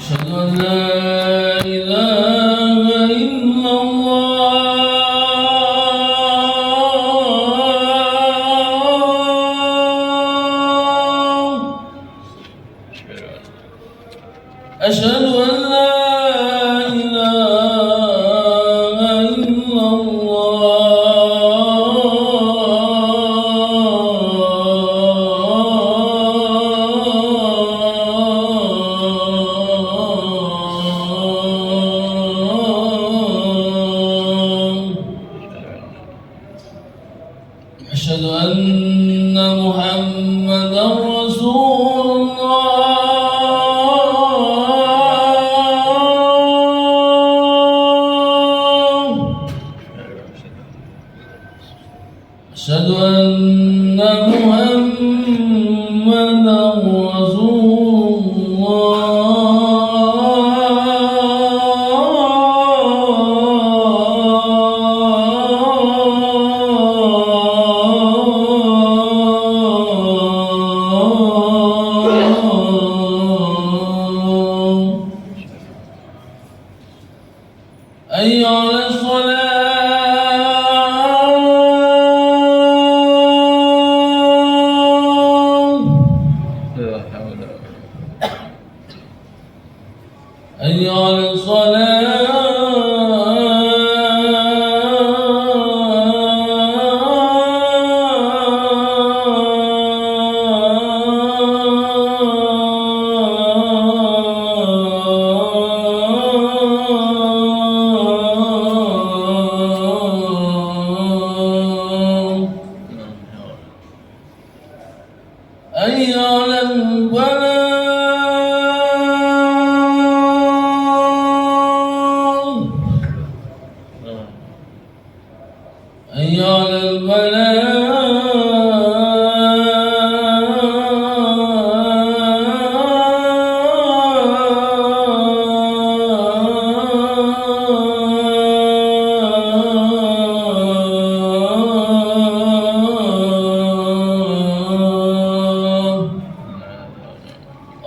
أشهد أن لا إله إلا الله. أشهد أن لا إله إلا الله. أشهد أن محمدا رسول الله. أشهد أن محمدا رسول الله. حي على الصلاة. حي على الصلاة. حي على الفلاح. حي على الفلاح.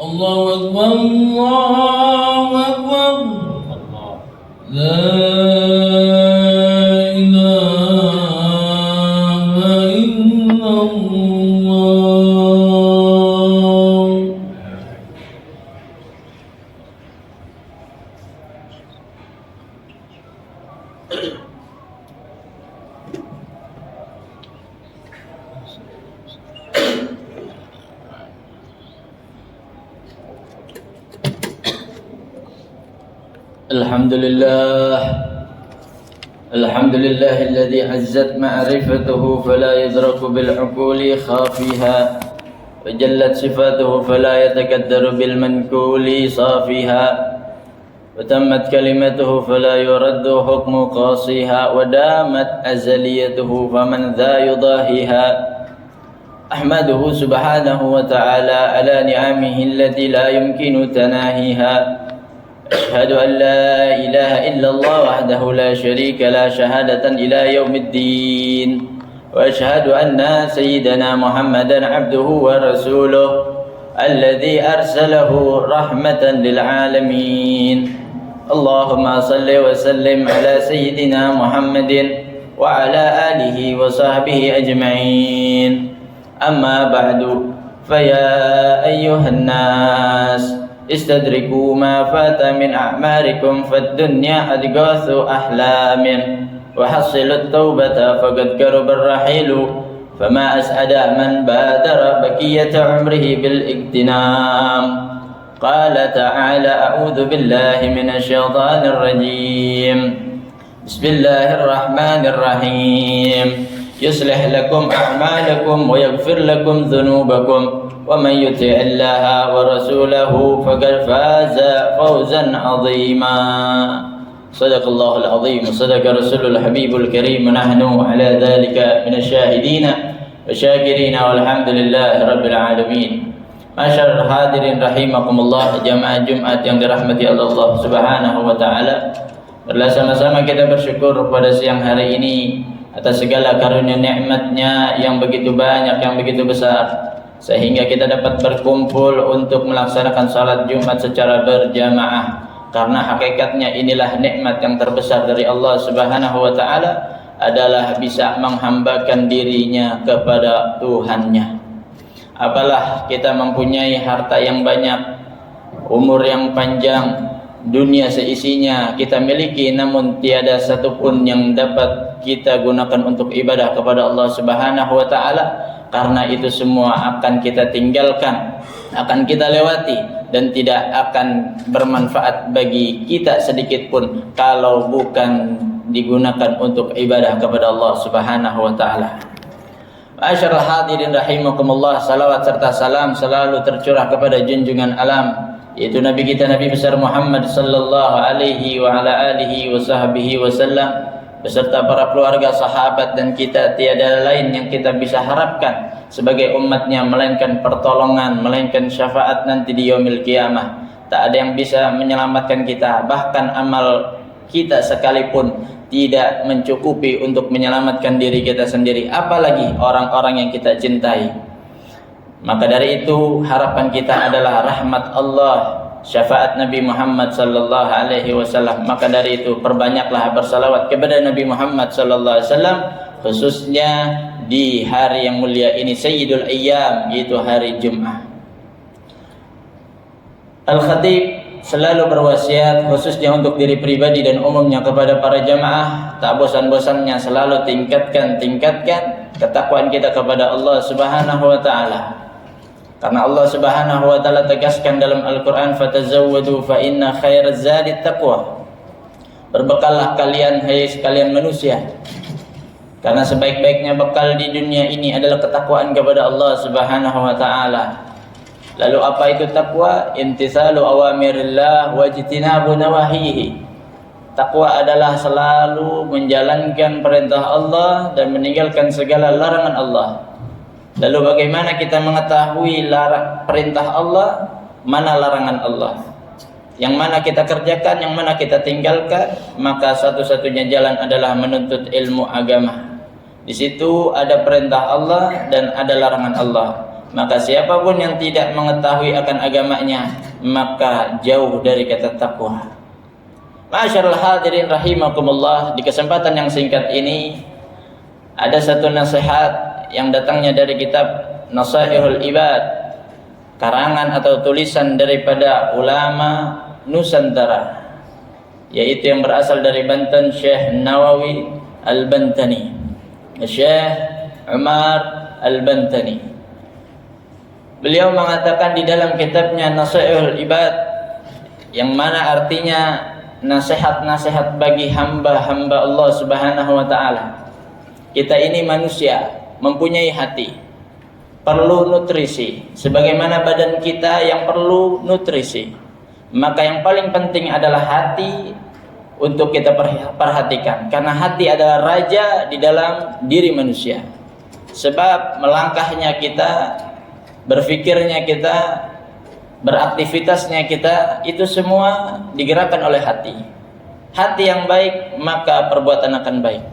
الله أكبر الله أكبر. لا إله إلا الله. الحمد لله الذي عزت معرفته فلا يدرك بالعقول خافيها، وجلت صفاته فلا يتقدر بالمنقول صافيها، وتمت كلمته فلا يرد حكم قاصيها، ودامت أزليته فمن ذا يضاهيها. أحمده سبحانه وتعالى على نعمه التي لا يمكن تناهيها. أشهد أن لا إله إلا الله وحده لا شريك له شهادة إلى يوم الدين، وأشهد أن سيدنا محمدا عبده ورسوله الذي أرسله رحمة للعالمين. اللهم صل وسلم على سيدنا محمد وعلى آله وصحبه أجمعين. أما بعد، فيا أيها الناس استدركوا ما فات من أعماركم، فالدنيا أضغاث أحلام، وحصلوا التوبة فقد قرب الرحيل، فما أسعد من بادر بقية عمره بالاغتنام. قال تعالى: أعوذ بالله من الشيطان الرجيم. بسم الله الرحمن الرحيم. يصلح لكم أعمالكم ويغفر لكم ذنوبكم، ومن يطع الله ورسوله فقد فاز فوزا عظيما. صدق الله العظيم وصدق رسول الحبيب الكريم، ونحن على ذلك من الشاهدين والشاكرين، والحمد لله رب العالمين. Masyarul hadirin rahimakumullah, jamaah Jumat yang dirahmati Allah Subhanahu wa taala. Bersama-sama kita bersyukur pada siang hari ini atas segala karunia nikmat-Nya yang begitu banyak, yang begitu besar. sehingga kita dapat berkumpul untuk melaksanakan salat Jumat secara berjamaah. Karena hakikatnya inilah nikmat yang terbesar dari Allah Subhanahu wa taala, adalah bisa menghambakan dirinya kepada Tuhannya. Apalah kita mempunyai harta yang banyak, umur yang panjang, dunia seisinya kita miliki, namun tiada satupun yang dapat kita gunakan untuk ibadah kepada Allah Subhanahu wa taala. Karena itu semua akan kita tinggalkan, akan kita lewati, dan tidak akan bermanfaat bagi kita sedikit pun kalau bukan digunakan untuk ibadah kepada Allah Subhanahu wa taala. Ma'asyiral hadirin rahimakumullah, salawat serta salam selalu tercurah kepada junjungan alam, yaitu Nabi kita, Nabi besar Muhammad sallallahu alaihi wa ala alihi wa sahbihi wasallam, beserta para keluarga, sahabat, dan kita. Tiada lain yang kita bisa harapkan sebagai umatnya melainkan pertolongan, melainkan syafaat nanti di yaumil qiyamah. Tak ada yang bisa menyelamatkan kita, bahkan amal kita sekalipun tidak mencukupi untuk menyelamatkan diri kita sendiri, apalagi orang-orang yang kita cintai. Maka dari itu harapan kita adalah rahmat Allah, syafaat Nabi Muhammad sallallahu alaihi wasallam. Maka dari itu perbanyaklah bersalawat kepada Nabi Muhammad sallallahu alaihi wasallam, khususnya di hari yang mulia ini, Sayyidul Ayyam, yaitu hari Jumat. Al-Khatib selalu berwasiat khususnya untuk diri pribadi dan umumnya kepada para jamaah, tak bosan-bosannya selalu tingkatkan ketakwaan kita kepada Allah Subhanahu wa taala. Karena Allah Subhanahu wa taala tegaskan dalam Al-Qur'an, fatazawwadu fa inna khairaz zadi taqwa. Berbekallah kalian, hai sekalian manusia, karena sebaik-baiknya bekal di dunia ini adalah ketakwaan kepada Allah Subhanahu wa taala. Lalu apa itu takwa? Imtitsalu awamirillah wa ijtinabu nawahihi. Takwa adalah selalu menjalankan perintah Allah dan meninggalkan segala larangan Allah. Lalu bagaimana kita mengetahui perintah Allah, mana larangan Allah? Yang mana kita kerjakan, yang mana kita tinggalkan? Maka satu-satunya jalan adalah menuntut ilmu agama. Di situ ada perintah Allah dan ada larangan Allah. Maka siapapun yang tidak mengetahui akan agamanya, maka jauh dari kata takwa. Ma'asyiral hadirin rahimakumullah, di kesempatan yang singkat ini ada satu nasihat yang datangnya dari kitab Nasaihul Ibad, karangan atau tulisan daripada ulama Nusantara, yaitu yang berasal dari Banten, Syekh Nawawi Al-Bantani, Syekh Umar Al-Bantani. Beliau mengatakan di dalam kitabnya Nasaihul Ibad, yang mana artinya nasihat-nasihat bagi hamba-hamba Allah Subhanahu wa taala. Kita ini manusia, mempunyai hati, perlu nutrisi sebagaimana badan kita yang perlu nutrisi. Maka yang paling penting adalah hati untuk kita perhatikan, karena hati adalah raja di dalam diri manusia. Sebab melangkahnya kita, berfikirnya kita, beraktivitasnya kita, itu semua digerakkan oleh hati. Hati yang baik, maka perbuatan akan baik.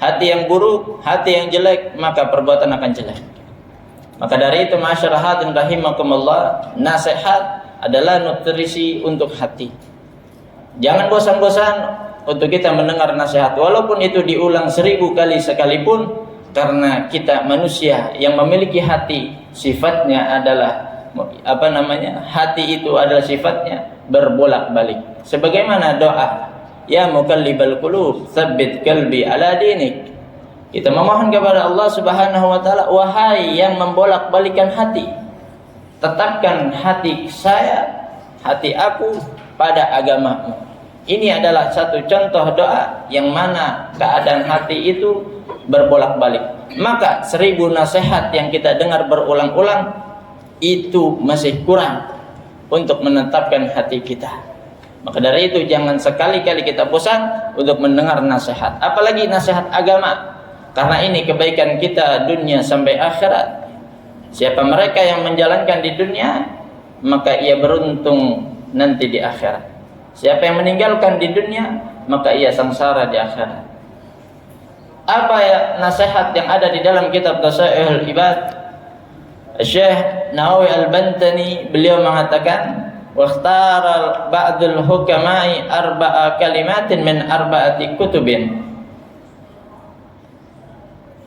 Hati yang buruk, hati yang jelek, maka perbuatan akan jelek. Maka dari itu, ma'asyiral hadirin rahimakumullah, nasihat adalah nutrisi untuk hati. Jangan bosan-bosan untuk kita mendengar nasihat, walaupun itu diulang 1000 kali sekalipun, karena kita manusia yang memiliki hati, sifatnya adalah hati itu adalah sifatnya berbolak-balik. Sebagaimana doa, ya muqallibal qulub, tsabbit qalbi ala dinik. Kita memohon kepada Allah Subhanahu wa taala, wahai yang membolak-balikan hati, tetapkan hati saya, hati aku pada agamamu. Ini adalah satu contoh doa yang mana keadaan hati itu berbolak-balik. Maka 1000 nasihat yang kita dengar berulang-ulang itu masih kurang untuk menetapkan hati kita. Maka dari itu jangan sekali-kali kita bosan untuk mendengar nasihat, apalagi nasihat agama, karena ini kebaikan kita dunia sampai akhirat. Siapa mereka yang menjalankan di dunia, maka ia beruntung nanti di akhirat. Siapa yang meninggalkan di dunia, maka ia sengsara di akhirat. Apa ya nasihat yang ada di dalam kitab Nasaihul Ibad? Syekh Nawawi Al-Bantani beliau mengatakan, "Wakhtara ba'dul hukama'i arba'a kalimatin min arba'ati kutubin."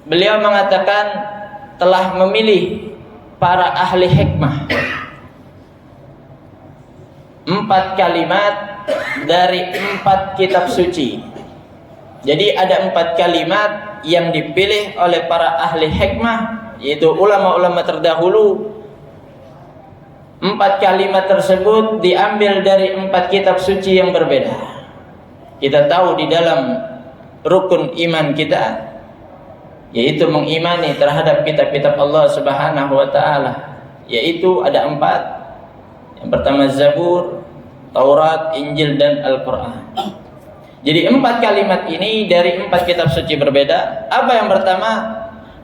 Beliau mengatakan telah memilih para ahli hikmah 4 kalimat dari 4 kitab suci. Jadi ada 4 kalimat yang dipilih oleh para ahli hikmah, yaitu ulama-ulama terdahulu. 4 kalimat tersebut diambil dari 4 kitab suci yang berbeda. Kita tahu di dalam rukun iman kita, yaitu mengimani terhadap kitab-kitab Allah Subhanahu wa taala, yaitu ada 4. Yang pertama Zabur, Taurat, Injil dan Al-Qur'an. Jadi 4 kalimat ini dari 4 kitab suci berbeda. Apa yang pertama?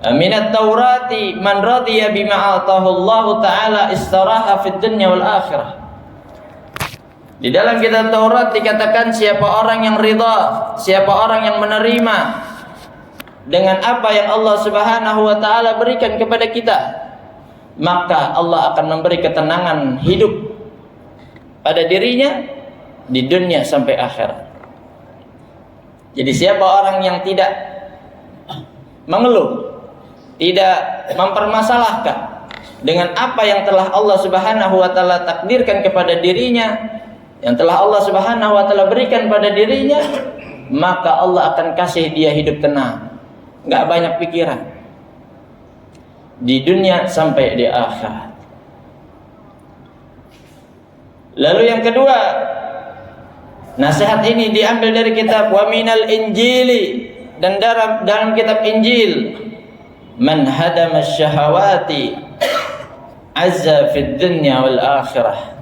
Minat Taurati man radiya bima atahu Allah taala istaraha fid dunya wal akhirah. Di dalam kitab Taurat dikatakan siapa orang yang ridha, siapa orang yang menerima dengan apa yang Allah Subhanahu wa taala berikan kepada kita, maka Allah akan memberi ketenangan hidup pada dirinya di dunia sampai akhirat. Jadi siapa orang yang tidak mengeluh, tidak mempermasalahkan dengan apa yang telah Allah Subhanahu wa taala takdirkan kepada dirinya, yang telah Allah Subhanahu wa taala berikan pada dirinya, maka Allah akan kasih dia hidup tenang, enggak banyak pikiran di dunia sampai di akhirat. Lalu yang kedua, nasihat ini diambil dari kitab Wa Minal Injili, dan dalam kitab Injil, man hadama syahawati azza fid dunya wal akhirah.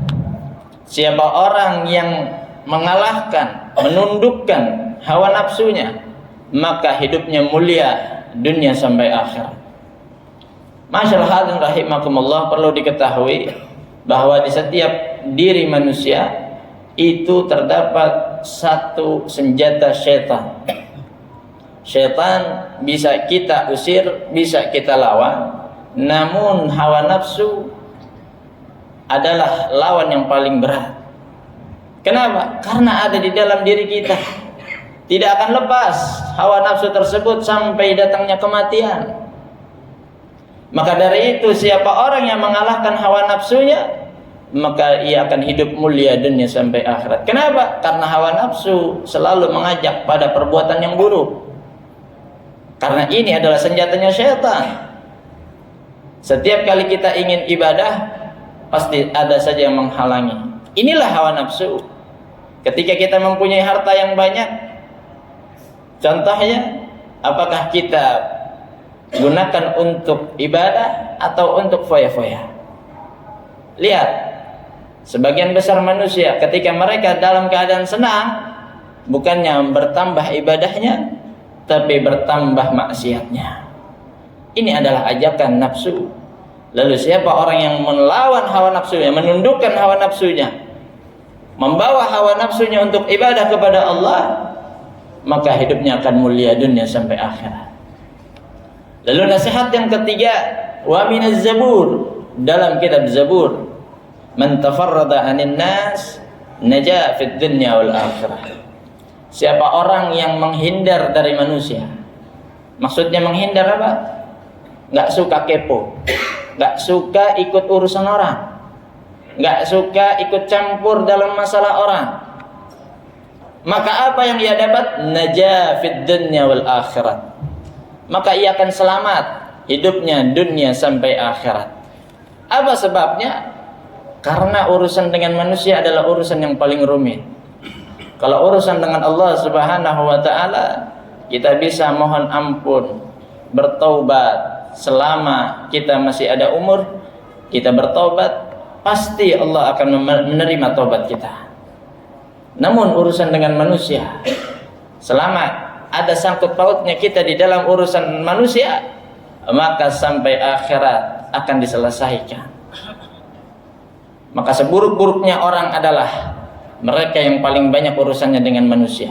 Siapa orang yang mengalahkan, menundukkan hawa nafsunya, maka hidupnya mulia dunia sampai akhirat. Masyaallah hadirin rahimakumullah, perlu diketahui bahwa di setiap diri manusia itu terdapat satu senjata syaitan. Syaitan bisa kita usir, bisa kita lawan, namun hawa nafsu adalah lawan yang paling berat. Kenapa? Karena ada di dalam diri kita. Tidak akan lepas hawa nafsu tersebut sampai datangnya kematian. Maka dari itu siapa orang yang mengalahkan hawa nafsunya, maka ia akan hidup mulia dunia sampai akhirat. Kenapa? Karena hawa nafsu selalu mengajak pada perbuatan yang buruk. Karena ini adalah senjatanya syaitan. Setiap kali kita ingin ibadah, pasti ada saja yang menghalangi. Inilah hawa nafsu. Ketika kita mempunyai harta yang banyak, contohnya, apakah kita gunakan untuk ibadah atau untuk foya-foya? Lihat, sebagian besar manusia ketika mereka dalam keadaan senang, bukannya bertambah ibadahnya, tapi bertambah maksiatnya. Ini adalah ajakan nafsu. Lalu siapa orang yang melawan hawa nafsunya, menundukkan hawa nafsunya, membawa hawa nafsunya untuk ibadah kepada Allah, maka hidupnya akan mulia dunia sampai akhirat. Lalu nasihat yang ketiga, wa minaz zabur, dalam kitab Zabur, man tafarrada 'anil nas naja fid dunya wal akhirah. Siapa orang yang menghindar dari manusia. Maksudnya menghindar apa? Enggak suka kepo, enggak suka ikut urusan orang, enggak suka ikut campur dalam masalah orang. Maka apa yang ia dapat? Naja fid dunya wal akhirat. Maka ia akan selamat hidupnya dunia sampai akhirat. Apa sebabnya? Karena urusan dengan manusia adalah urusan yang paling rumit. Kalau urusan dengan Allah Subhanahu wa taala, kita bisa mohon ampun, bertaubat selama kita masih ada umur, kita bertaubat, pasti Allah akan menerima taubat kita. Namun urusan dengan manusia, selama ada sangkut pautnya kita di dalam urusan manusia, maka sampai akhirat akan diselesaikan. Maka seburuk-buruknya orang adalah mereka yang paling banyak urusannya dengan manusia.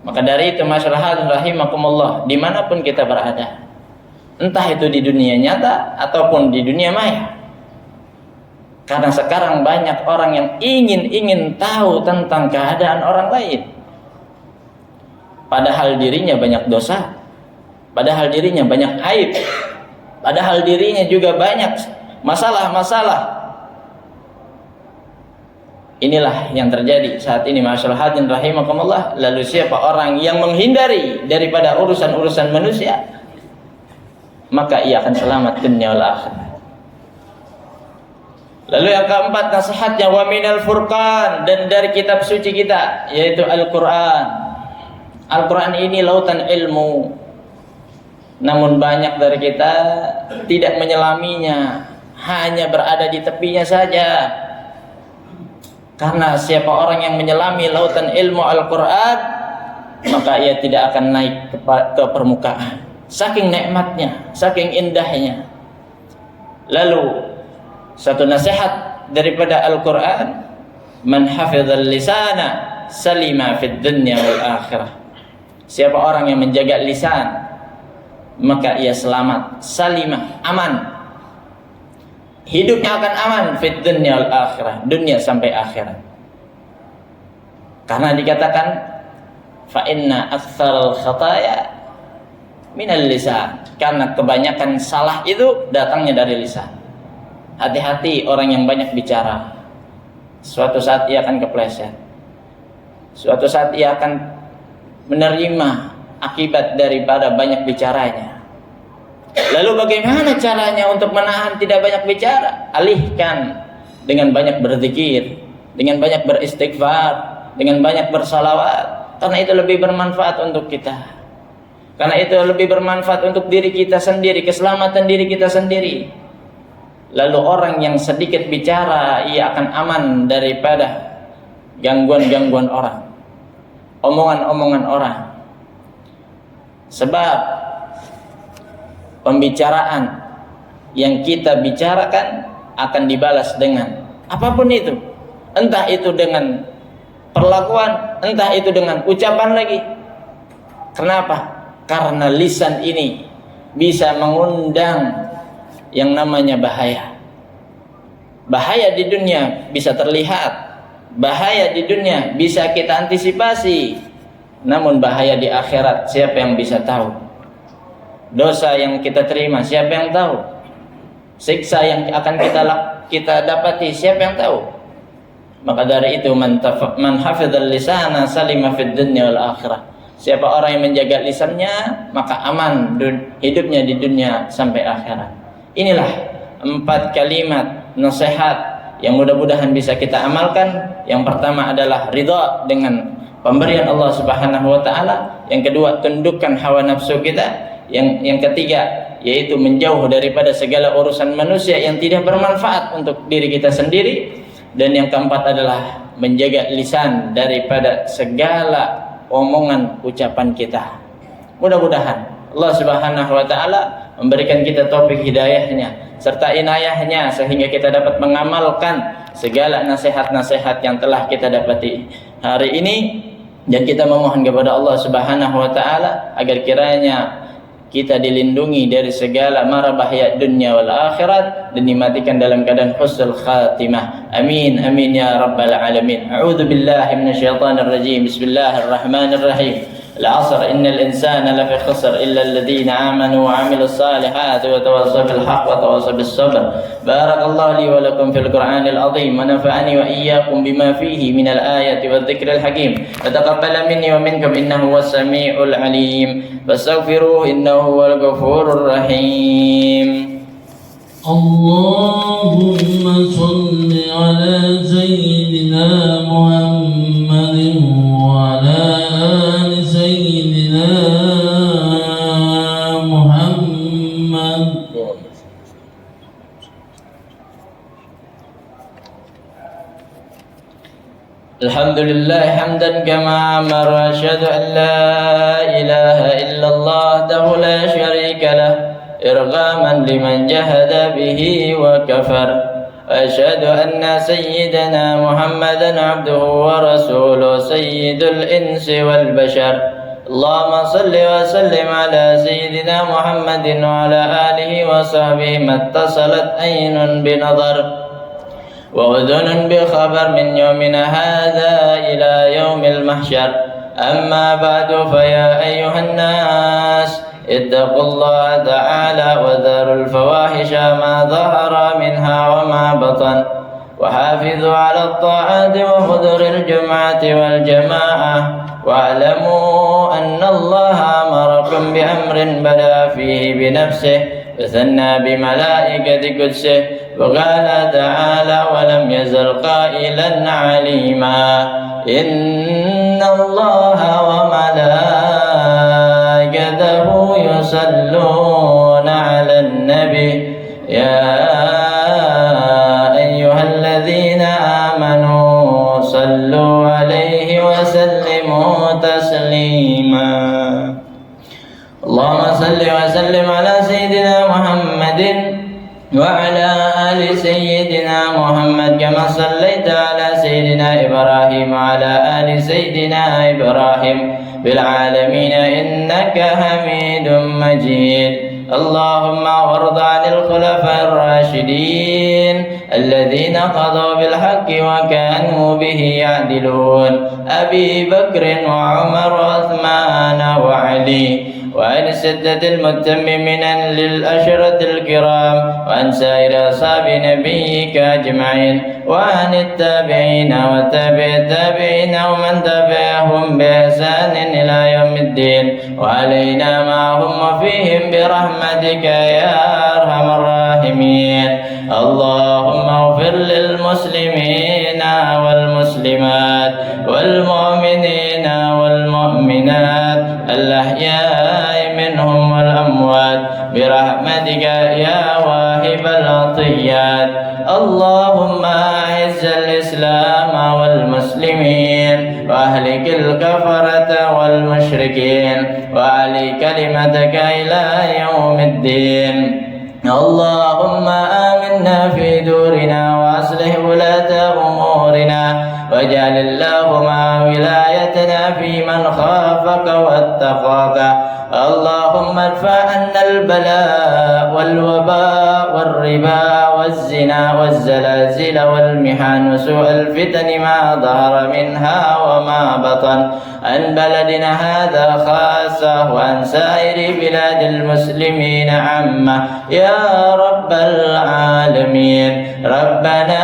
Maka dari itu masyarakat rahimakumullah, dimanapun kita berada, entah itu di dunia nyata ataupun di dunia maya. Karena sekarang banyak orang yang ingin tahu tentang keadaan orang lain, padahal dirinya banyak dosa, padahal dirinya banyak aib, padahal dirinya juga banyak masalah-masalah. Inilah yang terjadi saat ini, masyaallah hadirin rahimakumullah. Lalu siapa orang yang menghindari daripada urusan-urusan manusia, maka ia akan selamat dunia wal akhirah. Lalu yang keempat nasihatnya, wa minal furqan, dan dari kitab suci kita yaitu Al-Qur'an. Al-Qur'an ini lautan ilmu, namun banyak dari kita tidak menyelaminya, hanya berada di tepinya saja. Karena siapa orang yang menyelami lautan ilmu Al-Quran, maka ia tidak akan naik ke permukaan. Saking nikmatnya, saking indahnya. Lalu satu nasihat daripada Al-Quran, man hafizal lisana salima fid dunya wal akhirah. Siapa orang yang menjaga lisan, maka ia selamat, salimah, aman. Hidupnya akan aman fid dunya wal akhirah, dunia sampai akhirat. Karena dikatakan fa inna aktsaral khataya minal lisan, karena kebanyakan salah itu datangnya dari lisan. Hati-hati orang yang banyak bicara, suatu saat ia akan kepleset, suatu saat ia akan menerima akibat daripada banyak bicaranya. Lalu bagaimana caranya untuk menahan tidak banyak bicara? Alihkan dengan banyak berzikir, dengan banyak beristighfar, dengan banyak bersalawat. Karena itu lebih bermanfaat untuk kita. Karena itu lebih bermanfaat untuk diri kita sendiri, keselamatan diri kita sendiri. Lalu orang yang sedikit bicara, ia akan aman daripada gangguan-gangguan orang, omongan-omongan orang. Sebab pembicaraan yang kita bicarakan akan dibalas dengan apapun itu. Entah itu dengan perlakuan, entah itu dengan ucapan lagi. Kenapa? Karena lisan ini bisa mengundang yang namanya bahaya. Bahaya di dunia bisa terlihat, bahaya di dunia bisa kita antisipasi. Namun bahaya di akhirat siapa yang bisa tahu? Dosa yang kita terima siapa yang tahu? Siksa yang akan kita dapati siapa yang tahu? Maka dari itu man hafizal lisana salima fid dunya wal akhirah. Siapa orang yang menjaga lisannya, maka aman hidupnya di dunia sampai akhirat. Inilah 4 kalimat nasihat yang mudah-mudahan bisa kita amalkan. Yang pertama adalah ridha dengan pemberian Allah Subhanahu wa taala. Yang kedua, tundukkan hawa nafsu kita. Yang ketiga, yaitu menjauh daripada segala urusan manusia yang tidak bermanfaat untuk diri kita sendiri. Dan yang keempat adalah menjaga lisan daripada segala omongan ucapan kita. Mudah-mudahan Allah Subhanahu wa taala memberikan kita taufik hidayahnya serta inayahnya, sehingga kita dapat mengamalkan segala nasihat-nasihat yang telah kita dapati hari ini. Dan kita memohon kepada Allah Subhanahu wa taala agar kiranya kita dilindungi dari segala mara bahaya dunia wal akhirat dan dimatikan dalam keadaan husnul khatimah. Amin amin ya rabbal alamin. A'udzu billahi minasyaitonir rajim. Bismillahirrahmanirrahim. العصر إن الإنسان لفي خسر إلا الذين آمنوا وعملوا الصالحات وتواصوا بالحق وتواصوا بالصبر. بارك الله لي ولكم في القرآن العظيم ونفعني وإياكم بما فيه من الآيات والذكر الحكيم وتقبل مني ومنكم إنه هو السميع العليم فاستغفروه إنه هو الغفور الرحيم. اللهم صل على سيدنا محمد وعلى آل سيدنا محمد. الحمد لله حمدا كما أمر. أشهد أن لا إله إلا الله وحده لا شريك له إرغاما لمن جهد به وكفر. وأشهد أن سيدنا محمدا عبده ورسوله سيد الإنس والبشر. اللهم صل وسلم على سيدنا محمد وعلى آله وصحبه ما اتصلت عين بنظر وأذن بخبر من يومنا هذا إلى يوم المحشر. أما بعد فيا أيها الناس اتقوا الله تعالى وذروا الفواحش ما ظهر منها وما بطن وحافظوا على الطاعات وحضور الجمعة والجماعة واعلموا أن الله أمركم بأمر بدأ فيه بنفسه وثنى بملائكة قدسه وقال تعالى ولم يزل قائلا عليما إن الله وملائكته يصلون على النبي يا أيها الذين آمنوا صلوا عليه وسلموا تسليما. اللهم صل وسلم على سيدنا محمد وعلى آل سيدنا محمد كما صليت على سيدنا إبراهيم وعلى آل سيدنا إبراهيم بالعالمين إنك حميد مجيد. اللهم وارض عن الخلفاء الراشدين الذين قضوا بالحق وكانوا به يعدلون أبي بكر وعمر وعثمان وعلي وعن الستة المتممين للأشرة الكرام وعن سائر أصحاب نبيك أجمعين وعن التابعين وتابع التابعين ومن تبعهم بإحسان إلى يوم الدين وعلينا معهم وفيهم برحمتك يا أرحم الراحمين. اللهم اغفر للمسلمين والمسلمات والمؤمنين والمؤمنات الأحياء منهم والأموات برحمتك يا واهب العطيات. اللهم أعز الإسلام والمسلمين وأهلك الكفرة والمشركين وأعلي كلمتك إلى يوم الدين. اللهم آمنا في دورنا وأصلح ولاة أمورنا واجعل اللهم ولايتنا في من خافك واتقاك. اللهم ادفع عنا البلاء والوباء والربا والزنا والزلازل والمحن وسوء الفتن ما ظهر منها وما بطن عن بلدنا هذا خاصة وعن سائر بلاد المسلمين عامة يا رب العالمين. ربنا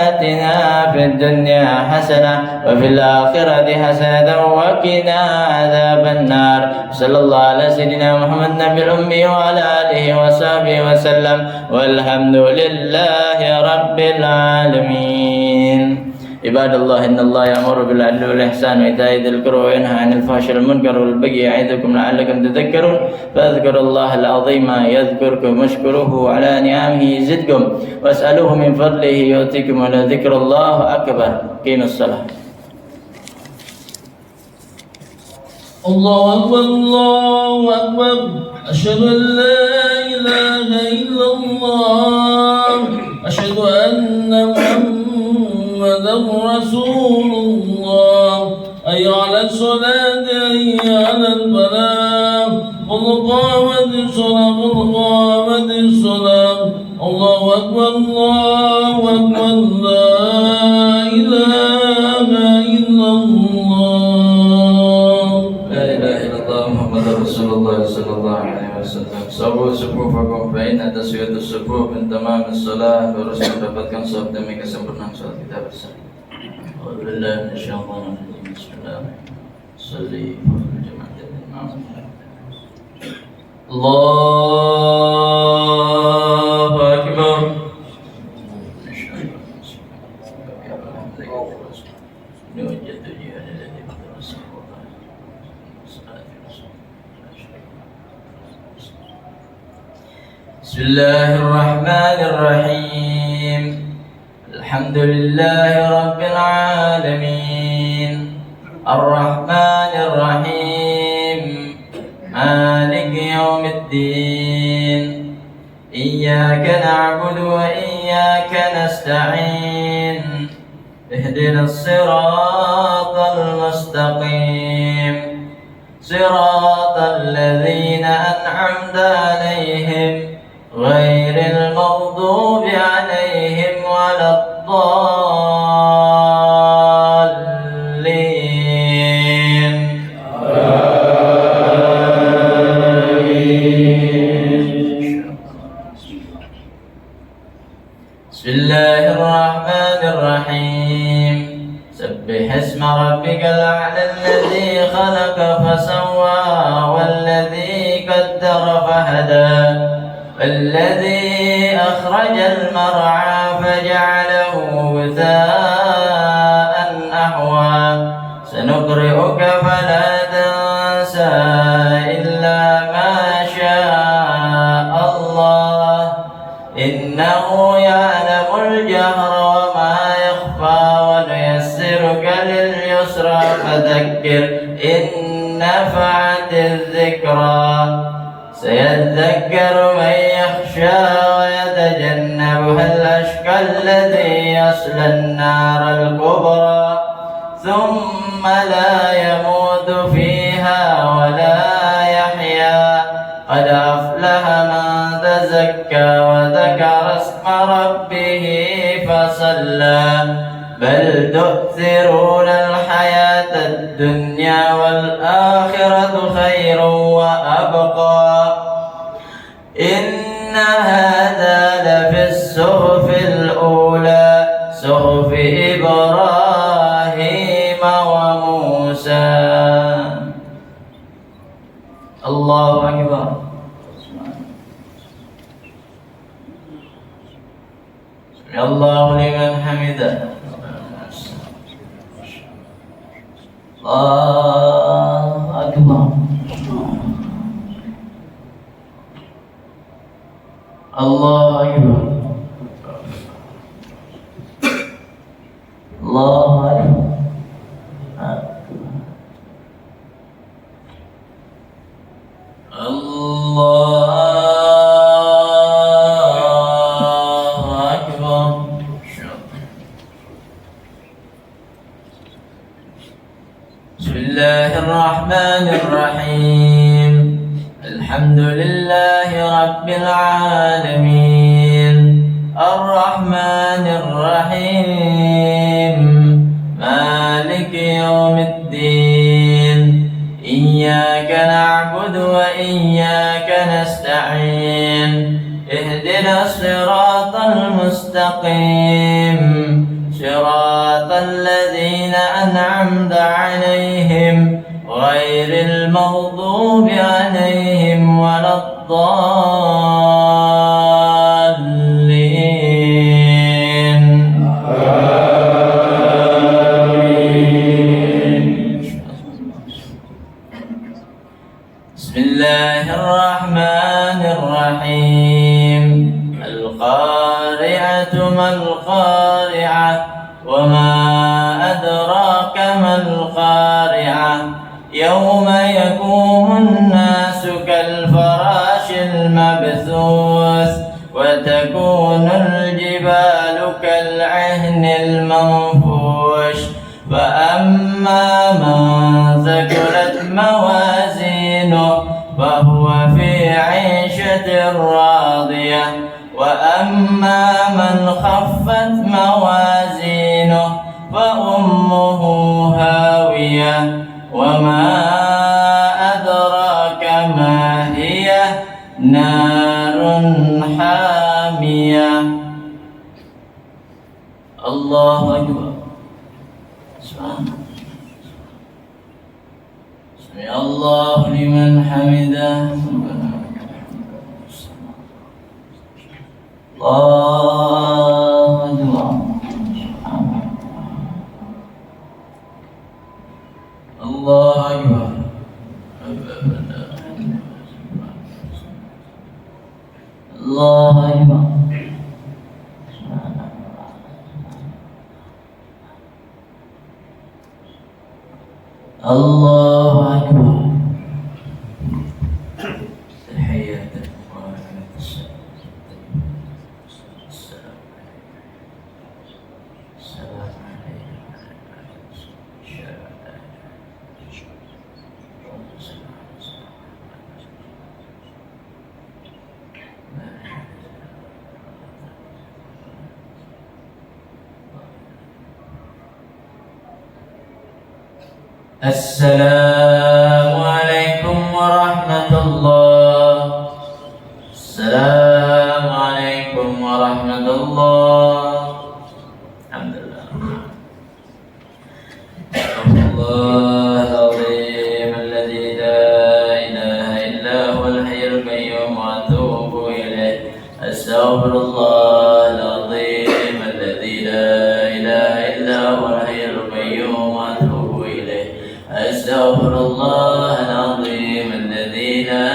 آتنا في الدنيا حسنة وفي الآخرة حسنة وقنا عذاب النار. صلى الله على سيدنا محمد النبي الأمي وعلى آله وصحبه وسلم والحمد لله رب العالمين. عباد الله إن الله يأمر بالعدل والإحسان وإيتاء ذي القربى وينهى عن الفحشاء والمنكر والبغي يعظكم لعلكم تذكرون فاذكروا الله العظيم يذكركم واشكروه على نعمه يزدكم واسألوه من فضله يؤتكم ولذكر الله أكبر. قيموا الصلاة. الله أكبر الله أكبر أشهد أن لا إله إلا الله أشهد أن محمدا رسول الله. أي على الصلاة أي على الفلاح قد قامت الصلاة قد قامت الصلاة. الله أكبر الله أكبر لا إله إلا الله. لا إله إلا الله محمد رسول الله صلى الله عليه وسلم. Sabu sufufakum fa inna taswiyatu sufuf min tamam as-salah. Harus mendapatkan sahab demi kesempurnaan salat kita bersama. Alhamdulillah insyaallah. Bismillahirrahmanirrahim. Salli jama'atul Allahu akbar. بسم الله الرحمن الرحيم. الحمد لله رب العالمين الرحمن الرحيم مالك يوم الدين. إياك نعبد وإياك نستعين. اهدنا الصراط المستقيم صراط الذين أنعمت عليهم غير المغضوب عليهم ولا الضالين. بسم الله الرحمن الرحيم. سبح اسم ربك الأعلى الذي خلق فسوى والذي قدر فهدى والذي أخرج المرعى فجعله غثاء أحوى سنقرئك فلا تنسى إلا ما شاء الله إنه يعلم الجهر وما يخفى ونيسرك لليسرى فذكر إن نفعت الذكرى سيذكر من يخشى ويتجنبها الأشقى الذي يصلى النار الكبرى ثم لا يموت فيها ولا يحيا قد أفلح من تزكى وذكر اسم ربه فصلى بل تؤثرون الحياة الدنيا والآخرة خير وأبقى إن هذا لفي الصحف الأولى صحف إبراهيم وموسى. الله أكبر. سمع الله لمن حمده. الله أكبر. الله أكبر. الله أكبر. الله أكبر. بسم الله الرحمن الرحيم. الحمد لله رب العالمين الرحمن الرحيم مالك يوم الدين إياك نعبد وإياك نستعين اهدنا الصراط المستقيم صراط الذين أنعمت عليهم غير المغضوب عليهم ولا الضالين. بسم الله الرحمن الرحيم. القارعة ما القارعة وما أدراك ما القارعة يوم يقوم الناس كالفراش المبثوث وتكون الجبال كالعهن المنفوش فأما من ثقلت موازينه فهو في عيشة راضية وأما من خفت موازينه فأمه هاوية وما أدراك ما هي نار حامية. الله أكبر. سمع الله لمن حمده. الله أكبر. الله أكبر. الله أكبر. الله أكبر. تحية السلام عليكم. Assalamualaikum warahmatullah. Assalamualaikum warahmatullah. Alhamdulillah. الله العظيم الذي لا إله إلا هو الحي القيوم وأتوب إليه. أستغفر الله العظيم الذي لا إله إلا هو الحي القيوم وأتوب إليه. أستغفر الله العظيم الذي لا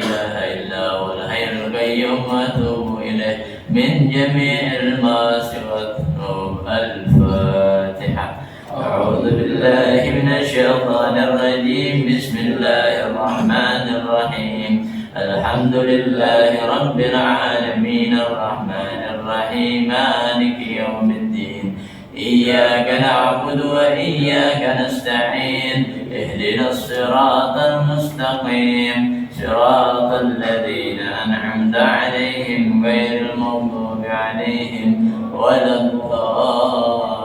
إله إلا هو الحي القيوم وأتوب إليه من جميع المعاصي والذنوب. الفاتحة. أعوذ بالله من الشيطان الرجيم. بسم الله الرحمن الرحيم. الحمد لله رب العالمين الرحمن الرحيم مالك يوم الدين. إياك نعبد وإياك نستعين. اهدنا الصراط المستقيم صراط الذين أنعمت عليهم غير المغضوب عليهم ولا الضالين.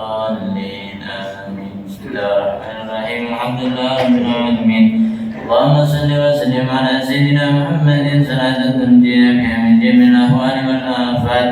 آمين. بسم الله الرحمن الرحيم. الحمد لله رب العالمين. اللهم صل وسلم على سيدنا محمد صلاة تنجينا بها من جميع الأهوال والآفات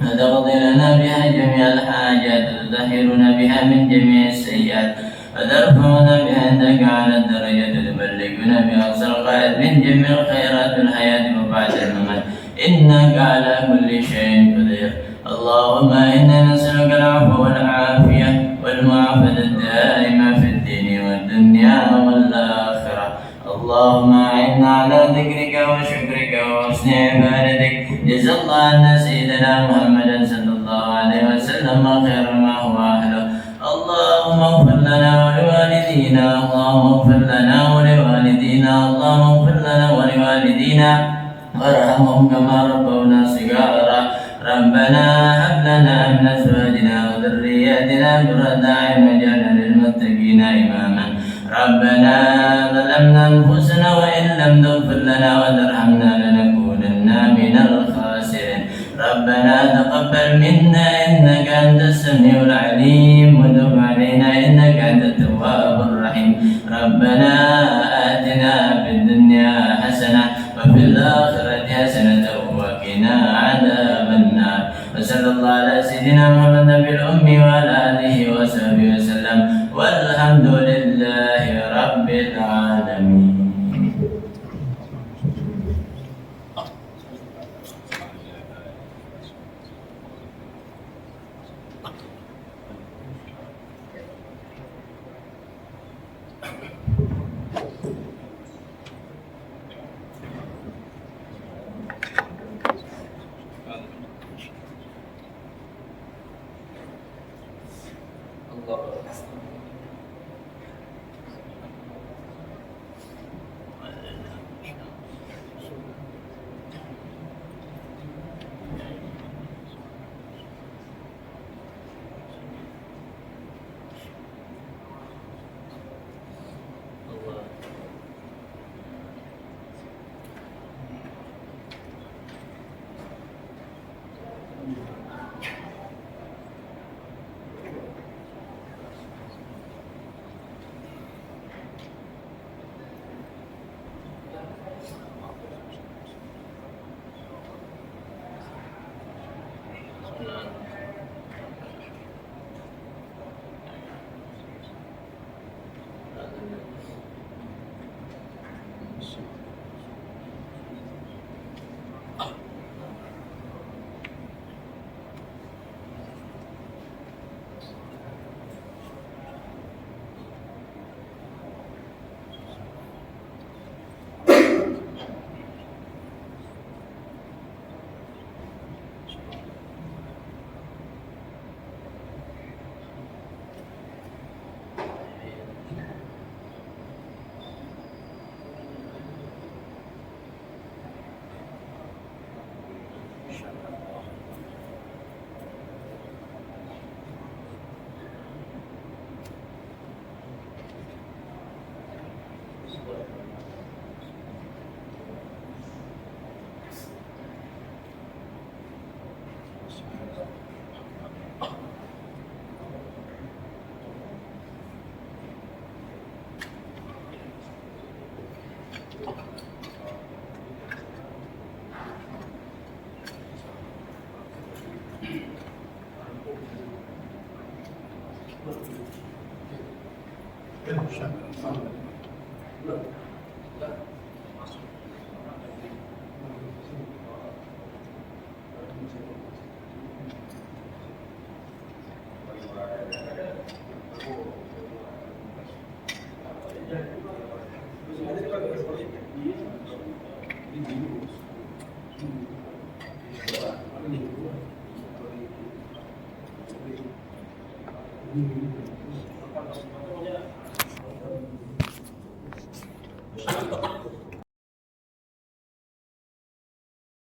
وتقضي لنا بها جميع الحاجات وتطهرنا بها من جميع السيئات وترفعنا بها عندك على الدرجات وتبلغنا بها أقصى الغايات من جميع الخيرات في الحياة وبعد الممات إنك على كل شيء قدير. اللهم إنا نسألك العفو والعافية والمعافاة الدائمة في الدين والدنيا والآخرة. اللهم أعنا على ذكرك وشكرك وحسن عبادتك. جزا الله عنا سيدنا محمدا صلى الله عليه وسلم خير ما هو أهله. اللهم اغفر لنا ولوالدينا. اللهم اغفر لنا ولوالدينا. اللهم اغفر لنا ولوالدينا وارحمهم كما ربونا صغارا. ربنا هب لنا من أزواجنا وذرياتنا قرة أعين واجعلنا للمتقين إماما. ربنا ظلمنا أنفسنا وإن لم تغفر لنا وترحمنا لنكونن من الخاسرين. ربنا تقبل منا إنك أنت السميع العليم وتب علينا إنك أنت التواب الرحيم. ربنا آتنا في الدنيا حسنة وفي الآخرة حسنة وقنا عذاب النار. وصلى الله على سيدنا محمد النبي الأمي وعلى آله وصحبه وسلم والحمد لله رب العالمين. Thank you.